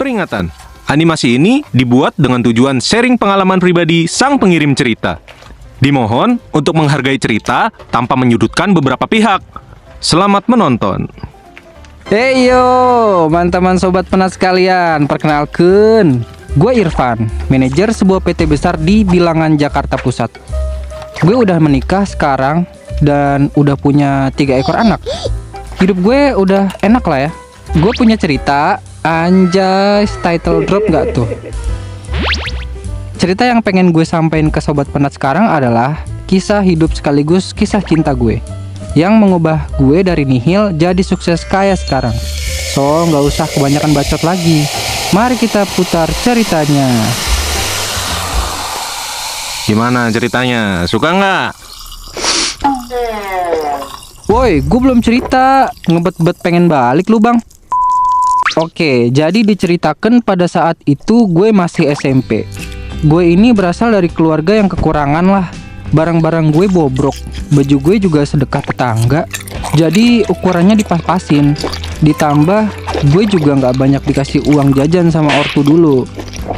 Peringatan, animasi ini dibuat dengan tujuan sharing pengalaman pribadi sang pengirim cerita. Dimohon untuk menghargai cerita tanpa menyudutkan beberapa pihak. Selamat menonton. Hey yo, teman-teman sobat penat sekalian, perkenalkan, gue Irfan, manajer sebuah PT besar di Bilangan Jakarta Pusat. Gue udah menikah sekarang dan udah punya 3 ekor anak. Hidup gue udah enak lah ya. Gue punya cerita, anjay, title drop gak tuh? Cerita yang pengen gue sampaikan ke sobat penat sekarang adalah kisah hidup sekaligus kisah cinta gue yang mengubah gue dari nihil jadi sukses kaya sekarang. So, nggak usah kebanyakan bacot lagi. Mari kita putar ceritanya. Gimana ceritanya? Suka nggak? Woi, gue belum cerita. Ngebet-bet pengen balik lu, Bang. Oke, jadi diceritakan pada saat itu gue masih SMP. Gue ini berasal dari keluarga yang kekurangan lah. Barang-barang gue bobrok, baju gue juga sedekah tetangga. Jadi ukurannya dipas-pasin. Ditambah gue juga nggak banyak dikasih uang jajan sama ortu dulu.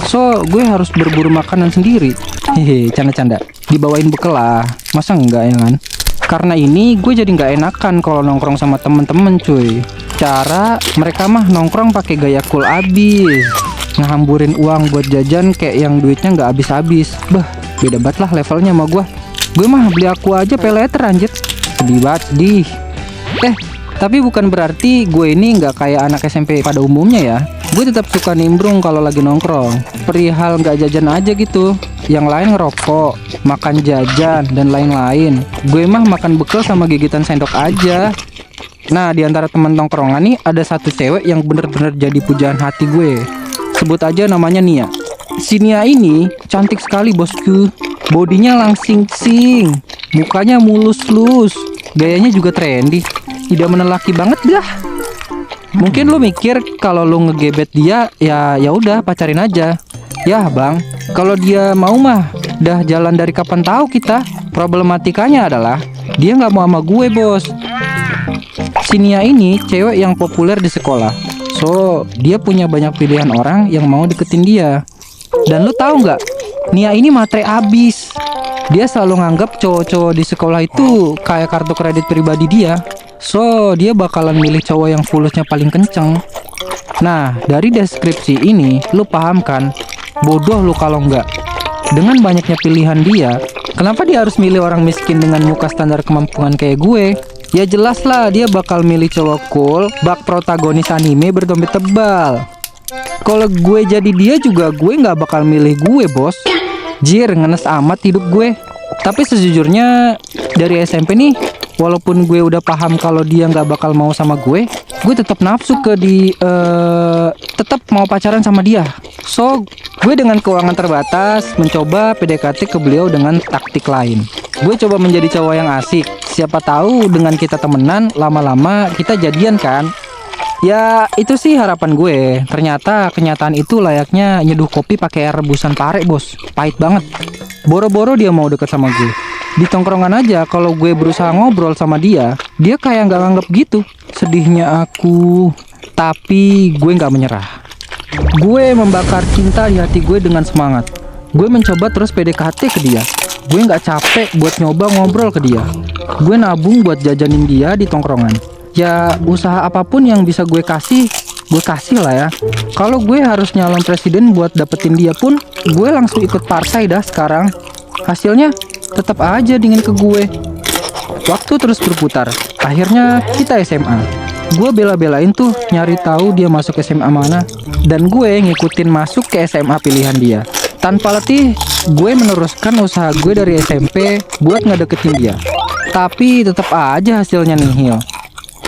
So gue harus berburu makanan sendiri. Hehe, canda-canda. Dibawain bekal lah, masa enggak ya kan? Karena ini gue jadi nggak enakan kalau nongkrong sama temen-temen cuy. Cara mereka mah nongkrong pakai gaya cool abis, ngehamburin uang buat jajan kayak yang duitnya nggak habis-habis. Bah, beda banget lah levelnya sama gue. Gue mah beli aku aja pay letter anjir. Sedih banget, sedih. Tapi bukan berarti gue ini nggak kayak anak SMP pada umumnya ya. Gue tetap suka nimbrung kalau lagi nongkrong. Perihal nggak jajan aja gitu. Yang lain ngerokok, makan jajan, dan lain-lain. Gue mah makan bekal sama gigitan sendok aja. Nah, di antara teman nongkrongan nih ada satu cewek yang bener-bener jadi pujaan hati gue. Sebut aja namanya Nia. Si Nia ini cantik sekali bosku. Bodinya langsing-sing, mukanya mulus-lus, gayanya juga trendy. Idaman laki banget dah. Mungkin lu mikir kalau lu ngegebet dia ya udah pacarin aja. Yah bang, kalau dia mau mah dah jalan dari kapan tahu kita. Problematikanya adalah dia nggak mau sama gue bos. Si Nia ini cewek yang populer di sekolah. So dia punya banyak pilihan orang yang mau deketin dia. Dan lu tahu nggak? Nia ini matre abis. Dia selalu nganggap cowok-cowok di sekolah itu kayak kartu kredit pribadi dia. So dia bakalan milih cowok yang fulusnya paling kenceng. Nah dari deskripsi ini lu paham kan? Bodoh lu kalau nggak. Dengan banyaknya pilihan dia, kenapa dia harus milih orang miskin dengan muka standar kemampuan kayak gue? Ya jelas lah dia bakal milih cowok cool, bak protagonis anime berdompet tebal. Kalau gue jadi dia juga gue nggak bakal milih gue bos. Jir, ngenes amat hidup gue. Tapi sejujurnya dari SMP nih, walaupun gue udah paham kalau dia nggak bakal mau sama gue tetap nafsu ke tetap mau pacaran sama dia. So gue dengan keuangan terbatas mencoba PDKT ke beliau dengan taktik lain. Gue coba menjadi cowok yang asik. Siapa tahu dengan kita temenan lama-lama kita jadian kan. Ya itu sih harapan gue. Ternyata kenyataan itu layaknya nyeduh kopi pakai air rebusan pare bos. Pahit banget. Boro-boro dia mau deket sama gue. Di tongkrongan aja kalau gue berusaha ngobrol sama dia kayak nggak nganggep gitu. Sedihnya aku. Tapi gue nggak menyerah. Gue membakar cinta di hati gue dengan semangat. Gue mencoba terus PDKT ke dia. Gue nggak capek buat nyoba ngobrol ke dia. Gue nabung buat jajanin dia di tongkrongan. Ya usaha apapun yang bisa gue kasih lah ya. Kalau gue harus nyalon presiden buat dapetin dia pun, gue langsung ikut partai dah sekarang. Hasilnya tetap aja dingin ke gue. Waktu terus berputar. Akhirnya kita SMA. Gue bela-belain tuh nyari tahu dia masuk SMA mana. Dan gue ngikutin masuk ke SMA pilihan dia. Tanpa letih, gue meneruskan usaha gue dari SMP buat ngedeketin dia. Tapi tetap aja hasilnya nihil.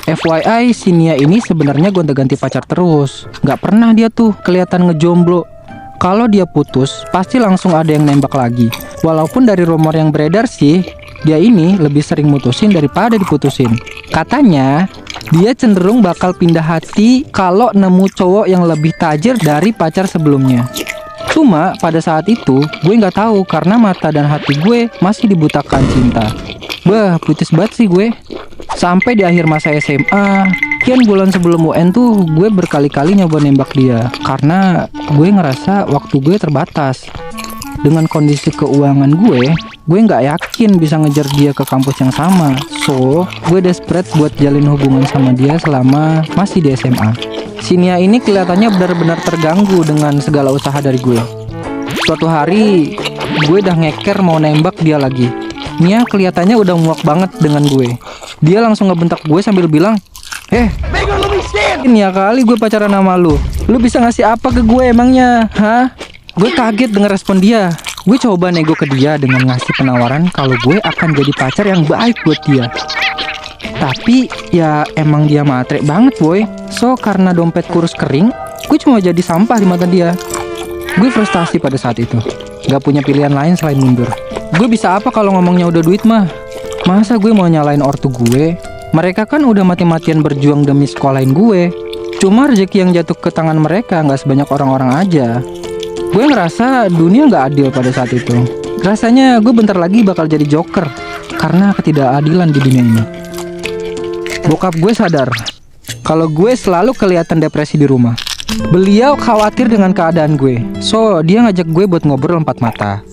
FYI, si Nia ini sebenarnya gonta-ganti pacar terus. Gak pernah dia tuh kelihatan ngejomblo. Kalau dia putus, pasti langsung ada yang nembak lagi. Walaupun dari rumor yang beredar sih, dia ini lebih sering mutusin daripada diputusin. Katanya, dia cenderung bakal pindah hati kalau nemu cowok yang lebih tajir dari pacar sebelumnya. Cuma pada saat itu, gue gak tahu karena mata dan hati gue masih dibutakan cinta. Bah, putus banget sih gue. Sampai di akhir masa SMA, Sekian bulan sebelum UN tuh gue berkali-kali nyoba nembak dia karena gue ngerasa waktu gue terbatas. Dengan kondisi keuangan gue nggak yakin bisa ngejar dia ke kampus yang sama. So, gue desperate buat jalin hubungan sama dia selama masih di SMA. Si Nia ini kelihatannya benar-benar terganggu dengan segala usaha dari gue. Suatu hari, gue udah ngeker mau nembak dia lagi. Nia kelihatannya udah muak banget dengan gue. Dia langsung ngebentak gue sambil bilang, Nia kali gue pacaran sama lu. Lu bisa ngasih apa ke gue emangnya? Hah? Gue kaget denger respon dia. Gue coba nego ke dia dengan ngasih penawaran kalau gue akan jadi pacar yang baik buat dia. Tapi ya emang dia matre banget boy. So karena dompet kurus kering, gue cuma jadi sampah di mata dia. Gue frustasi pada saat itu. Gak punya pilihan lain selain mundur. Gue bisa apa kalau ngomongnya udah duit mah? Masa gue mau nyalain ortu gue? Mereka kan udah mati-matian berjuang demi sekolahin gue. Cuma rezeki yang jatuh ke tangan mereka gak sebanyak orang-orang aja. Gue ngerasa dunia gak adil pada saat itu. Rasanya gue bentar lagi bakal jadi joker karena ketidakadilan di dunia ini. Bokap gue sadar kalau gue selalu kelihatan depresi di rumah. Beliau khawatir dengan keadaan gue. So, dia ngajak gue buat ngobrol empat mata.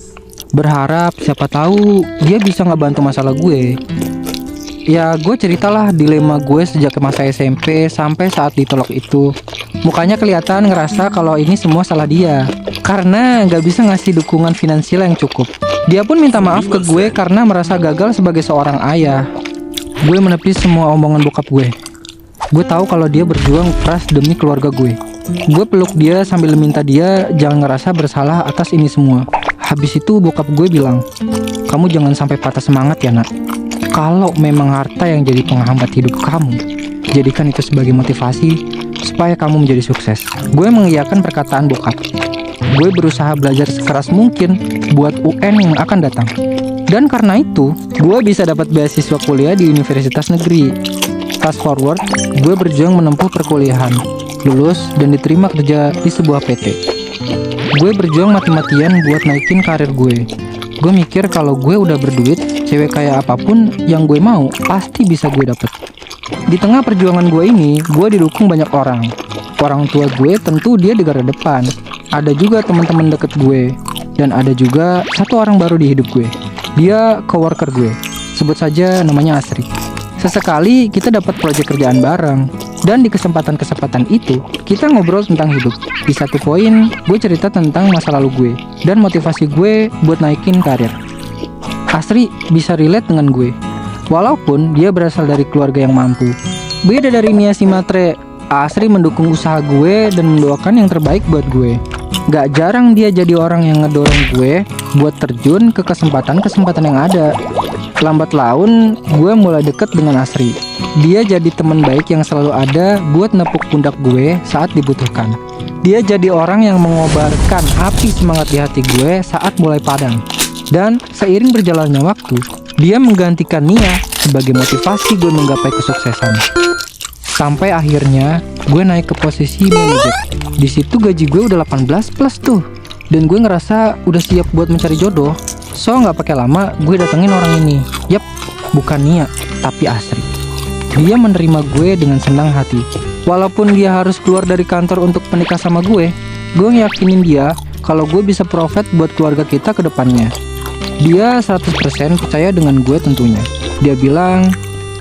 Berharap siapa tahu dia bisa ngebantu masalah gue. Ya, gue ceritalah dilema gue sejak ke masa SMP sampai saat ditolak itu. Mukanya kelihatan ngerasa kalau ini semua salah dia karena gak bisa ngasih dukungan finansial yang cukup. Dia pun minta maaf ke gue karena merasa gagal sebagai seorang ayah. Gue menepis semua omongan bokap gue. Gue tahu kalau dia berjuang keras demi keluarga gue. Gue peluk dia sambil minta dia jangan ngerasa bersalah atas ini semua. Habis itu bokap gue bilang, kamu jangan sampai patah semangat ya nak. Kalau memang harta yang jadi penghambat hidup kamu, jadikan itu sebagai motivasi supaya kamu menjadi sukses. Gue mengiyakan perkataan bokap. Gue berusaha belajar sekeras mungkin buat UN yang akan datang. Dan karena itu, gue bisa dapat beasiswa kuliah di universitas negeri. Fast forward, gue berjuang menempuh perkuliahan, lulus dan diterima kerja di sebuah PT. Gue berjuang mati-matian buat naikin karir gue. Gue mikir kalau gue udah berduit, cewek kayak apapun yang gue mau pasti bisa gue dapet. Di tengah perjuangan gue ini, gue didukung banyak orang. Orang tua gue tentu dia di garda depan. Ada juga teman-teman deket gue. Dan ada juga satu orang baru di hidup gue. Dia coworker gue. Sebut saja namanya Asri. Sesekali kita dapat proyek kerjaan bareng. Dan di kesempatan-kesempatan itu, kita ngobrol tentang hidup. Di satu poin, gue cerita tentang masa lalu gue dan motivasi gue buat naikin karir. Asri bisa relate dengan gue. Walaupun dia berasal dari keluarga yang mampu. Beda dari Nia si matre, Asri mendukung usaha gue dan mendoakan yang terbaik buat gue. Gak jarang dia jadi orang yang ngedorong gue buat terjun ke kesempatan-kesempatan yang ada. Lambat laun, gue mulai deket dengan Asri. Dia jadi teman baik yang selalu ada buat nepuk pundak gue saat dibutuhkan. Dia jadi orang yang mengobarkan api semangat di hati gue saat mulai padam. Dan seiring berjalannya waktu, dia menggantikan Nia sebagai motivasi gue menggapai kesuksesan. Sampai akhirnya gue naik ke posisi manajer. Di situ gaji gue udah 18 plus tuh. Dan gue ngerasa udah siap buat mencari jodoh. So nggak pakai lama gue datengin orang ini. Yap, bukan Nia, tapi Asri. Dia menerima gue dengan senang hati. Walaupun dia harus keluar dari kantor untuk menikah sama gue yakinin dia kalau gue bisa profit buat keluarga kita ke depannya. Dia 100% percaya dengan gue tentunya. Dia bilang,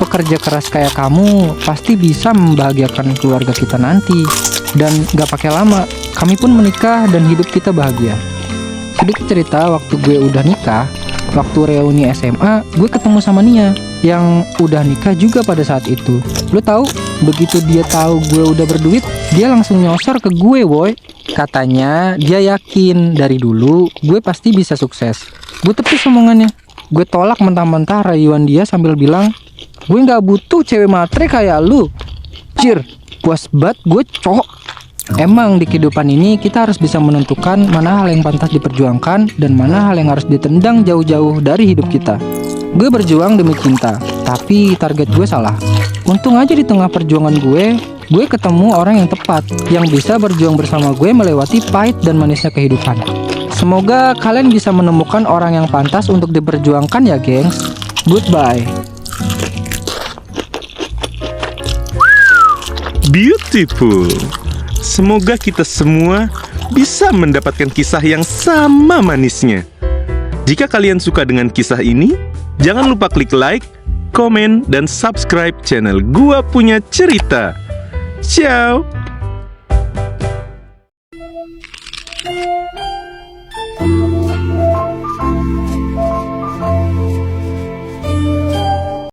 pekerja keras kayak kamu pasti bisa membahagiakan keluarga kita nanti. Dan gak pakai lama, kami pun menikah dan hidup kita bahagia. Sedikit cerita, waktu gue udah nikah, waktu reuni SMA, gue ketemu sama Nia yang udah nikah juga pada saat itu. Lo tahu, begitu dia tahu gue udah berduit, dia langsung nyosor ke gue, boy. Katanya dia yakin dari dulu gue pasti bisa sukses. Gue tepis omongannya. Gue tolak mentah-mentah rayuan dia sambil bilang, gue gak butuh cewek matre kayak lu. Cir, puas banget gue cowok. Emang di kehidupan ini kita harus bisa menentukan mana hal yang pantas diperjuangkan dan mana hal yang harus ditendang jauh-jauh dari hidup kita. Gue berjuang demi cinta, tapi target gue salah. Untung aja di tengah perjuangan gue ketemu orang yang tepat, yang bisa berjuang bersama gue melewati pahit dan manisnya kehidupan. Semoga kalian bisa menemukan orang yang pantas untuk diperjuangkan ya gengs. Goodbye. beautiful. Semoga kita semua bisa mendapatkan kisah yang sama manisnya. Jika kalian suka dengan kisah ini, jangan lupa klik like, komen, dan subscribe channel Gua Punya Cerita. Ciao!